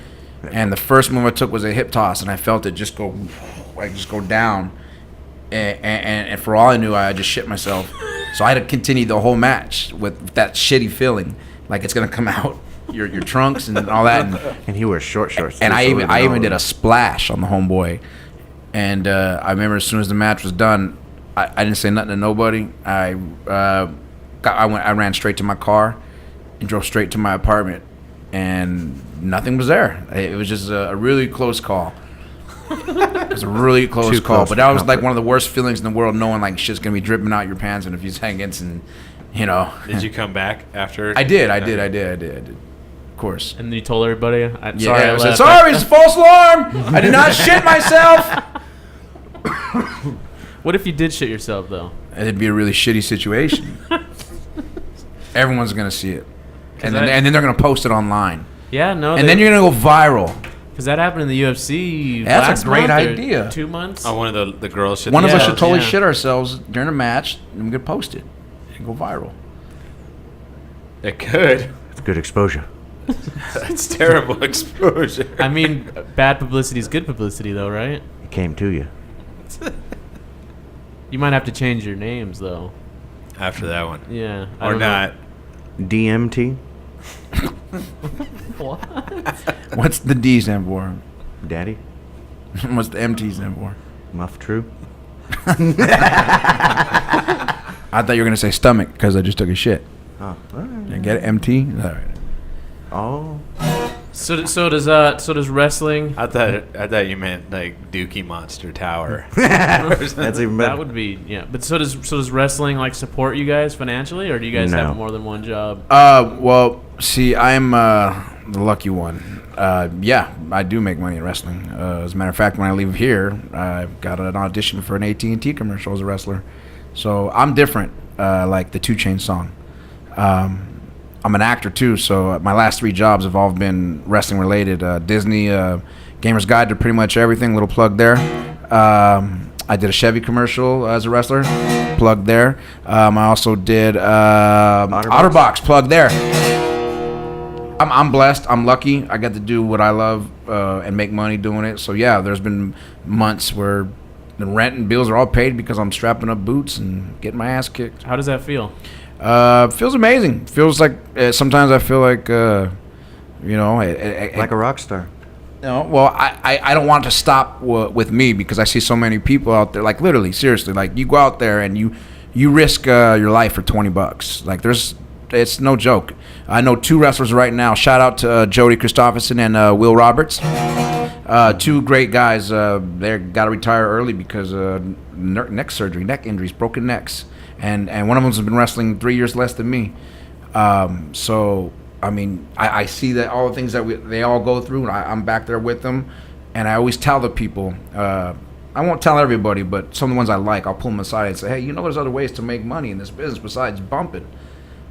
and the first move I took was a hip toss, and I felt it just go like just go down, and for all I knew, I just shit myself. So I had to continue the whole match with that shitty feeling, like it's gonna come out your trunks and all that. And he wears short shorts. And too, I even did a splash on the homeboy. And I remember as soon as the match was done, I didn't say nothing to nobody. I ran straight to my car and drove straight to my apartment, and nothing was there. It was just a really close call. It was a really close Too call, close but for that was like comfort. one of the worst feelings in the world, knowing like shit's gonna be dripping out your pants, and if you hang against, and you know. Did you come back after? I did. Of course. And you told everybody, Yeah, sorry, I I said, left. sorry, it's a false alarm. I did not shit myself. What if you did shit yourself, though? It'd be a really shitty situation. Everyone's gonna see it, and then, that- and then they're gonna post it online, Yeah, no. and then you're gonna go viral. Because that happened in the UFC That's a last great month or idea. 2 months. Oh, one of the girls should. One of us Yeah, should totally yeah. shit ourselves during a match, and we could post it and go viral. It could. It's good exposure. That's terrible exposure. I mean, bad publicity is good publicity, though, right? It came to you. You might have to change your names, though. After that one, Yeah. I or don't know. not. DMT. What? What's the D stand for? Daddy. What's the MT stand for? Muff True. I thought you were gonna say stomach because I just took a shit. Oh. All right. You get it? MT? All right. Oh. So does wrestling. I thought you meant like Dookie Monster Tower. That's even better. That would be, yeah. But so does wrestling like support you guys financially, or do you guys No. have more than one job? Well, see, I'm the lucky one. Yeah, I do make money in wrestling. As a matter of fact, when I leave here, I've got an audition for an AT&T commercial as a wrestler. So I'm different, like the 2 Chainz song. I'm an actor too, so my last 3 jobs have all been wrestling related. Disney, Gamer's Guide to pretty much everything. Little plug there. I did a Chevy commercial as a wrestler. Plug there. I also did Otterbox. Plug there. I'm blessed. I'm lucky. I got to do what I love and make money doing it. So yeah, there's been months where the rent and bills are all paid because I'm strapping up boots and getting my ass kicked. How does that feel? Feels amazing. Feels like sometimes I feel like like a rock star. no, well, I don't want it to stop with me because I see so many people out there. Like literally, seriously, like you go out there and you risk your life for $20. Like it's no joke. I know 2 wrestlers right now. Shout out to Jody Christopherson and Will Roberts. 2 great guys. They got to retire early because neck surgery, neck injuries, broken necks. And one of them has been wrestling 3 years less than me. So, I mean, I see that all the things that they all go through, and I'm back there with them. And I always tell the people, I won't tell everybody, but some of the ones I like, I'll pull them aside and say, hey, there's other ways to make money in this business besides bumping.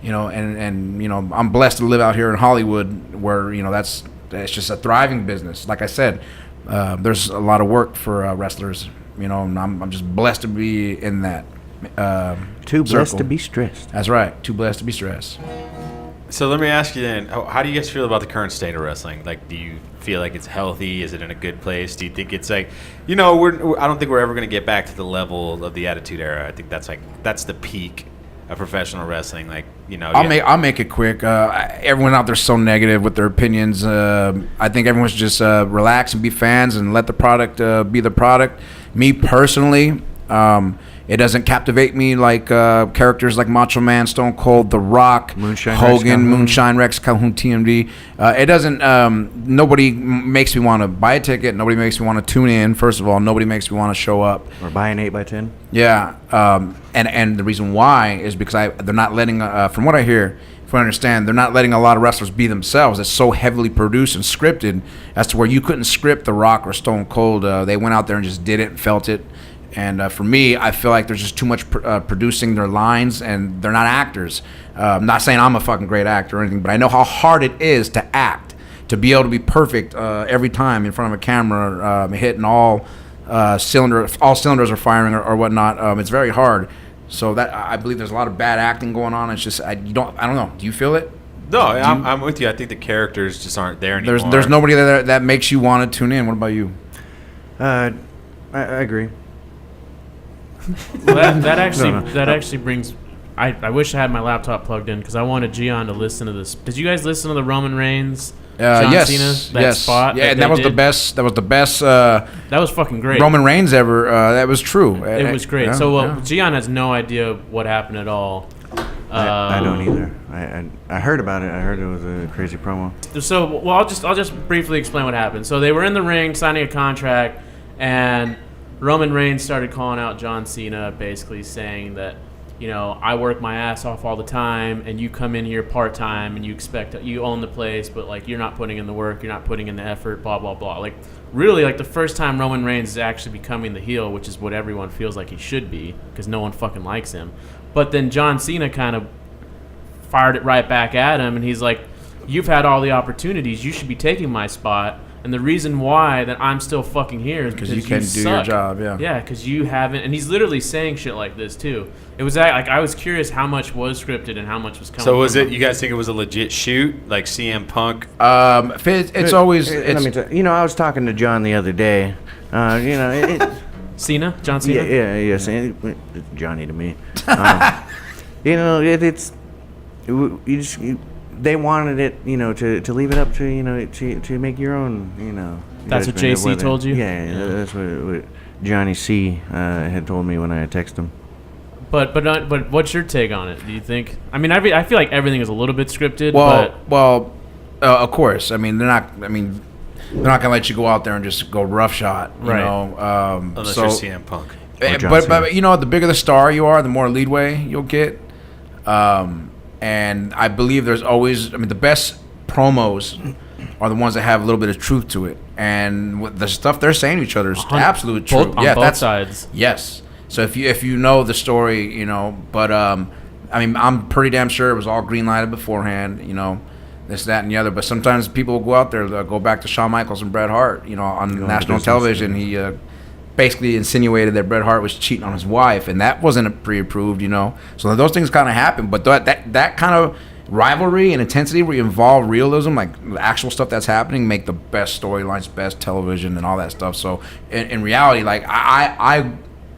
And I'm blessed to live out here in Hollywood where, it's just a thriving business. Like I said, there's a lot of work for wrestlers, and I'm just blessed to be in that. Too blessed circle. to be stressed. That's right. Too blessed to be stressed. So let me ask you then, how do you guys feel about the current state of wrestling? Like, do you feel like it's healthy? Is it in a good place? Do you think it's like, I don't think we're ever going to get back to the level of the Attitude Era. I think that's the peak of professional wrestling. Like, I'll make it quick. Everyone out there's so negative with their opinions. I think everyone should just relax and be fans and let the product be the product. Me personally, it doesn't captivate me like characters like Macho Man, Stone Cold, The Rock, Moonshine, Rex Hogan, Calhoun. Moonshine, Rex Calhoun, TMD. It doesn't. Nobody makes me want to buy a ticket. Nobody makes me want to tune in. First of all, nobody makes me want to show up. Or buy an 8x10. Yeah, and the reason why is because they're not letting. From what I hear, if I understand, they're not letting a lot of wrestlers be themselves. It's so heavily produced and scripted as to where you couldn't script The Rock or Stone Cold. They went out there and just did it and felt it. And for me, I feel like there's just too much producing their lines, and they're not actors. I'm not saying I'm a fucking great actor or anything, but I know how hard it is to act, to be able to be perfect every time in front of a camera, hitting all cylinders are firing or whatnot. It's very hard. So that I believe there's a lot of bad acting going on. It's just I don't know. Do you feel it? No, I'm with you. I think the characters just aren't there anymore. There's nobody that makes you want to tune in. What about you? I agree. Well, that actually brings. I wish I had my laptop plugged in because I wanted Gian to listen to this. Did you guys listen to the Roman Reigns? John Yes, Cena, that yes, spot. yeah, and that was the best. That was the best. That was fucking great. Roman Reigns ever. That was true. It was great. Yeah, So yeah. Gian has no idea what happened at all. I don't either. I heard about it. I heard it was a crazy promo. So I'll just briefly explain what happened. So they were in the ring signing a contract, and Roman Reigns started calling out John Cena, basically saying that, you know, I work my ass off all the time, and you come in here part time, and you own the place, but like you're not putting in the work, you're not putting in the effort, blah blah blah. Like really, like the first time Roman Reigns is actually becoming the heel, which is what everyone feels like he should be, because no one fucking likes him. But then John Cena kind of fired it right back at him, and he's like, "You've had all the opportunities, you should be taking my spot." And the reason why that I'm still fucking here is because you can't do your job, yeah. Yeah, because you haven't. And he's literally saying shit like this, too. It was like I was curious how much was scripted and how much was coming. So was from it? You guys think it was a legit shoot, like CM Punk? It's always. Let me tell you, I was talking to John the other day. Cena? John Cena? Yeah. Johnny to me. They wanted it, to leave it up to, to make your own, That's what JC told you? Yeah, that's what Johnny C had told me when I texted him. But what's your take on it? Do you think? I mean, I feel like everything is a little bit scripted. Of course. I mean, they're not gonna let you go out there and just go rough shot, you Right. know. Unless you're CM Punk. But the bigger the star you are, the more leadway you'll get. And I believe there's always, the best promos are the ones that have a little bit of truth to it. And the stuff they're saying to each other is absolute truth. On both sides. Yes. So if you know the story, but I'm pretty damn sure it was all green lighted beforehand, this, that, and the other. But sometimes people will go out there, they'll go back to Shawn Michaels and Bret Hart, on national television. He basically insinuated that Bret Hart was cheating on his wife, and that wasn't pre-approved, So those things kind of happen. But that kind of rivalry and intensity where you involve realism, like the actual stuff that's happening, make the best storylines, best television, and all that stuff. So in reality, like I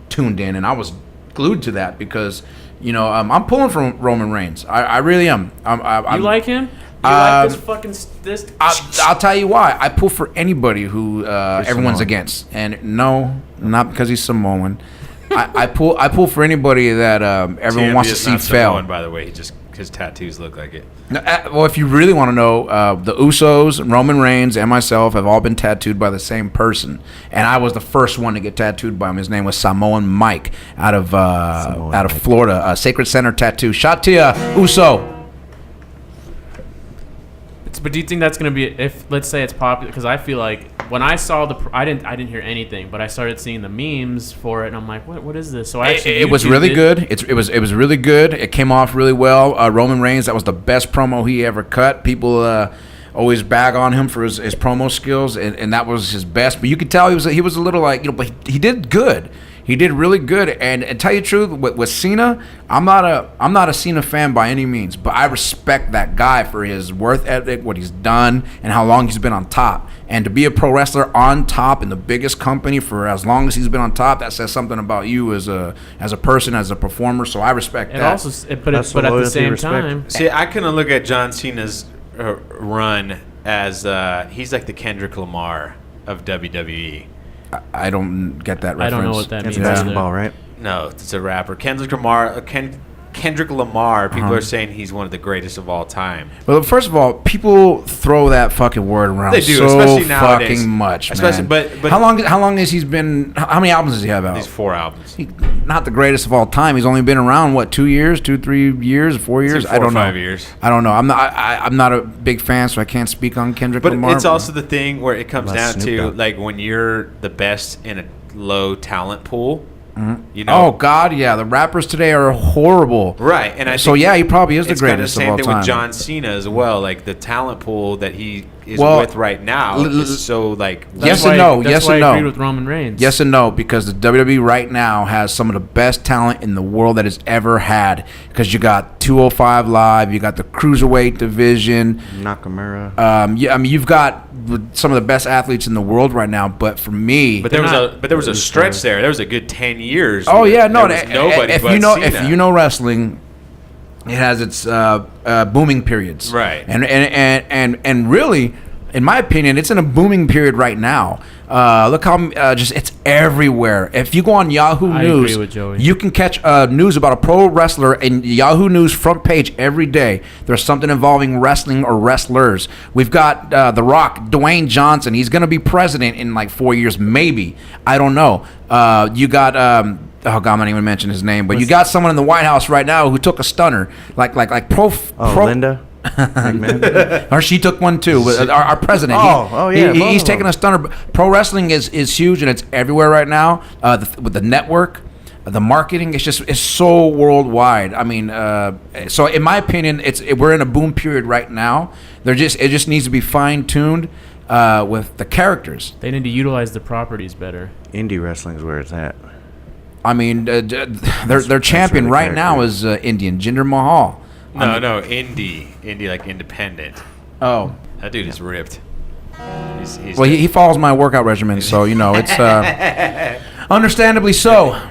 tuned in and I was glued to that because I'm pulling from Roman Reigns. I really am. You like him? You like this fucking this? I'll tell you why. I pull for anybody who everyone's against, and no, not because he's Samoan. I pull for anybody that everyone TMD wants to is see not fail. Samoan, by the way, his tattoos look like it. Well, if you really want to know, the Usos, Roman Reigns, and myself have all been tattooed by the same person, and I was the first one to get tattooed by him. His name was Samoan Mike out of Florida, Sacred Center Tattoo. Shout to ya, Uso. But do you think that's going to be, if let's say it's popular? Because I feel like when I saw I didn't hear anything, but I started seeing the memes for it, and I'm like, what is this? So I actually it was really good. It was really good. It came off really well. Roman Reigns, that was the best promo he ever cut. People always bag on him for his promo skills, and that was his best. But you could tell he was a little like, but he did good. He did really good, and to tell you the truth, with Cena, I'm not a Cena fan by any means, but I respect that guy for his work ethic, what he's done, and how long he's been on top. And to be a pro wrestler on top in the biggest company for as long as he's been on top, that says something about you as a person, as a performer. So I respect that. But at the same time, see, I kind of look at John Cena's run as he's like the Kendrick Lamar of WWE. I don't get that reference. I don't know what that means. It's basketball, right? No, it's a rapper. Kendrick Lamar. People are saying he's one of the greatest of all time. Well, first of all, people throw that fucking word around. They do, so especially nowadays. Fucking much, especially, man. But how long has he been? How many albums does he have out? These 4 albums. Not the greatest of all time. He's only been around 2 years, 3 years, 4 years. I don't know. 5 years. I don't know. I'm not a big fan, so I can't speak on Kendrick Lamar. But it's also the thing where it comes down Snoop to Dogg. like when you're the best in a low talent pool. Mm-hmm. Oh God, yeah. The rappers today are horrible. Right, and so yeah, he probably is the it's kind of greatest the of same all thing time. with John Cena as well. Like the talent pool that he is with right now is so like. Yes and no. That's why I agreed with Roman Reigns. Yes and no, because the WWE right now has some of the best talent in the world that it's ever had. Because you got 205 Live, you got the Cruiserweight division, Nakamura. Yeah, I mean you've got some of the best athletes in the world right now. But for me, but there was a stretch there. There was a good 10 years. Oh yeah, no. Nobody. If you know wrestling, it has its booming periods, right? And really, in my opinion, it's in a booming period right now. Look how just it's everywhere. If you go on Yahoo News, agree with Joey. you can catch news about a pro wrestler in Yahoo News front page every day. There's something involving wrestling or wrestlers. We've got The Rock, Dwayne Johnson. He's going to be president in like 4 years, maybe. I don't know. You got. Oh God, I'm not even mention his name, but you got someone in the White House right now who took a stunner, like Linda. Or she took one too. Our president. He's taking a stunner. Pro wrestling is huge and it's everywhere right now. With the network, the marketing, it's so worldwide. I mean, so in my opinion, we're in a boom period right now. It just needs to be fine tuned with the characters. They need to utilize the properties better. Indie wrestling is where it's at. I mean, their champion right now is Indian Jinder Mahal. No, indie like independent. Oh, that dude is ripped. He's well, he follows my workout regimen, so it's understandably so.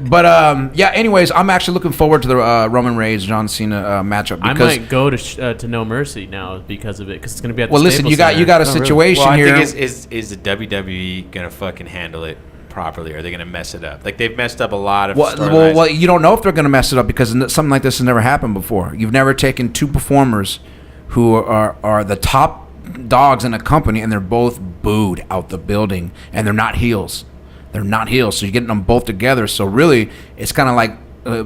But yeah. Anyways, I'm actually looking forward to the Roman Reigns John Cena matchup. I might go to No Mercy now because of it, because it's going to be at the Staples Center. You got a situation really? here. I think is the WWE gonna fucking handle it properly, or are they going to mess it up? Like they've messed up a lot of storylines. Well, you don't know if they're going to mess it up because something like this has never happened before. You've never taken two performers who are the top dogs in a company and they're both booed out the building and they're not heels. So you're getting them both together. So really, it's kind of like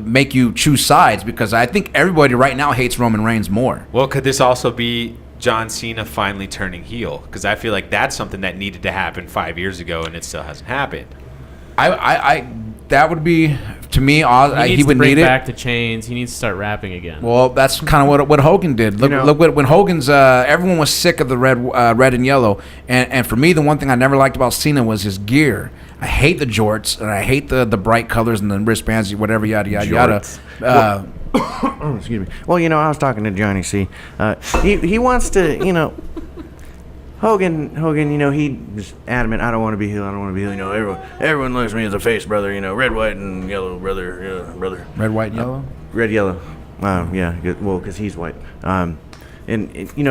make you choose sides, because I think everybody right now hates Roman Reigns more. Well, could this also be John Cena finally turning heel? Because I feel like that's something that needed to happen 5 years ago, and it still hasn't happened. I that would be, to me, he would need bring it back the chains. He needs to start rapping again. Well, that's kind of what Hogan did. Look when Hogan's everyone was sick of the red and yellow, and for me, the one thing I never liked about Cena was his gear. I hate the jorts and I hate the bright colors and the wristbands, whatever, yada yada yada. Excuse me. Well, I was talking to Johnny C. He wants to, Hogan, he's adamant. I don't want to be heel. Everyone looks at me as a face, brother. Red, white, and yellow, brother. Brother. Red, white, and yellow. Red, yellow. Yeah. Well, because he's white. And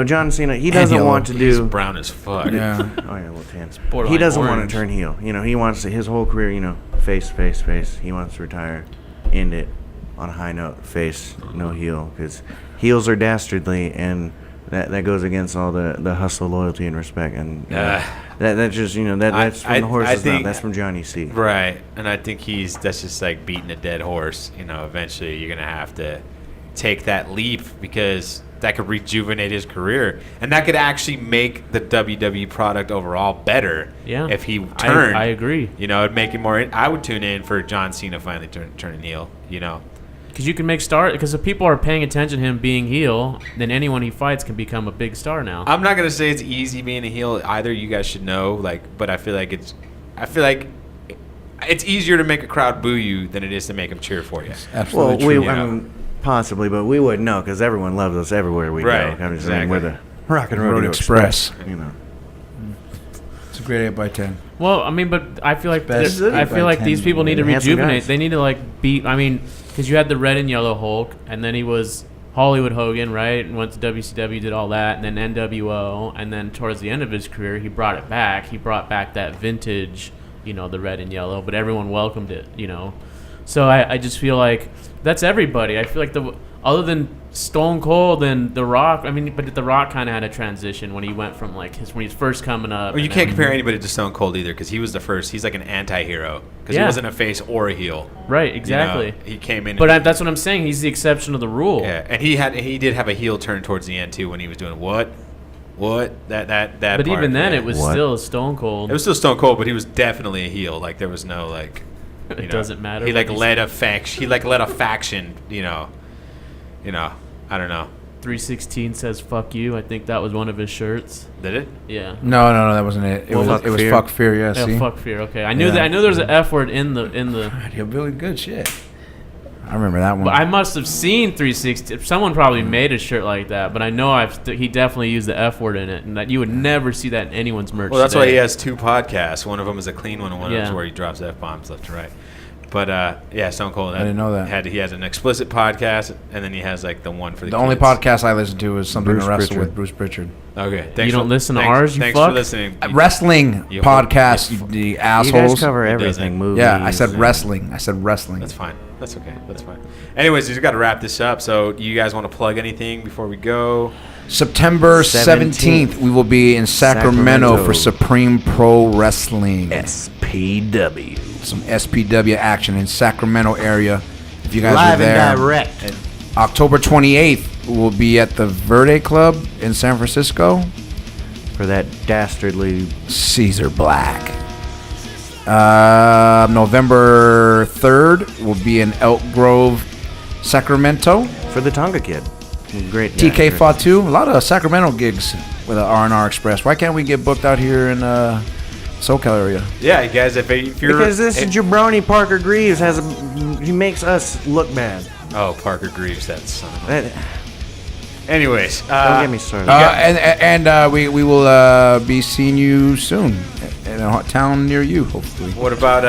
John Cena, he doesn't want to do. He's brown as fuck. Yeah. Oh yeah, well, tan. He doesn't want to turn heel. He wants to, his whole career. Face. He wants to retire, end it on a high note. Face, no heel, because heels are dastardly and. That goes against all the hustle, loyalty, and respect, and that just that's from the horse's mouth. That's from Johnny C. Right, and I think that's just like beating a dead horse. Eventually you're gonna have to take that leap, because that could rejuvenate his career, and that could actually make the WWE product overall better. Yeah, if he turned, I agree. It'd make it more. I would tune in for John Cena finally turning heel. Because you can make star. Because if people are paying attention to him being heel, then anyone he fights can become a big star now. I'm not gonna say it's easy being a heel either. You guys should know, but I feel like it's easier to make a crowd boo you than it is to make them cheer for you. Absolutely true. I mean, possibly, but we wouldn't know because everyone loves us everywhere we go. Exactly. We're the Rock N Rodeo Express. It's a great 8x10. Well, I mean, but I feel like these people need to Handsome rejuvenate. guys. They need to beat. I mean, because you had the red and yellow Hulk, and then he was Hollywood Hogan, right? And went to WCW, did all that, and then NWO, and then towards the end of his career, he brought it back. He brought back that vintage, the red and yellow, but everyone welcomed it, So I just feel like that's everybody. I feel like other than Stone Cold and The Rock, but The Rock kind of had a transition when he went from when he's first coming up. Well, you can't compare anybody to Stone Cold either, because he was the first. He's like an anti-hero because he wasn't a face or a heel. Right, exactly. He came in. But that's what I'm saying. He's the exception of the rule. Yeah, and he did have a heel turn towards the end too when he was doing what that. But part, even then, it was still Stone Cold. It was still Stone Cold, but he was definitely a heel. There was no It doesn't matter. He led a faction. He led a faction. I don't know. 316 says "fuck you." I think that was one of his shirts. Did it? Yeah. No, that wasn't it. It Well, was fuck fear. fuck fear. Yeah, Yeah, see, fuck fear. Okay, I knew Yeah. that. I knew there's an F word in the. you're really good shit. I remember that one. But I must have seen 360. Someone probably made a shirt like that, but I know he definitely used the F word in it, and that you would never see that in anyone's merch. Well, that's why today. he has 2 podcasts. One of them is a clean one, and one of them is Yeah. where he drops F-bombs left to right. But yeah, Stone Cold. I didn't know that. He has an explicit podcast, and then he has like the one for the the only kids. podcast I listen to is something Bruce to wrestle Pritchard. with Bruce Pritchard. Okay, thanks. You don't listen to thanks, ours, you Thanks fuck? for listening. Wrestling You- podcast, you- you, the You assholes. guys cover He everything. doesn't. Movies. Yeah, I said and- wrestling. I said wrestling. That's fine. That's okay. That's fine. Anyways, you got to wrap this up. So, do you guys want to plug anything before we go? September 17th, we will be in Sacramento for Supreme Pro Wrestling. SPW. Some SPW action in Sacramento area. If you guys Live are there. and direct. October 28th, we'll be at the Verde Club in San Francisco. For that dastardly. Caesar Black. November 3rd, we'll be in Elk Grove, Sacramento. For the Tonga Kid. Great. TK guy. Fatu. A lot of Sacramento gigs with the R&R Express. Why can't we get booked out here in SoCal area? Yeah, you guys, if you're Because this jabroni Parker Greaves he makes us look bad. oh, Parker Greaves, that son of a. That- Anyways, Don't get me started. And we will be seeing you soon in a town near you, hopefully. what about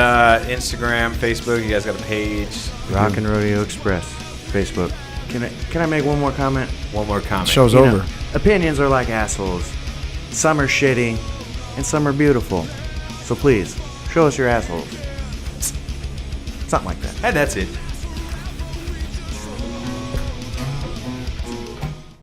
Instagram, Facebook? You guys got a page? Rock N Rodeo Express, Facebook. Can I make one more comment? One more comment. Show's You over. know, opinions are like assholes. Some are shitty, and some are beautiful. So please, show us your assholes. Something like that. And that's it.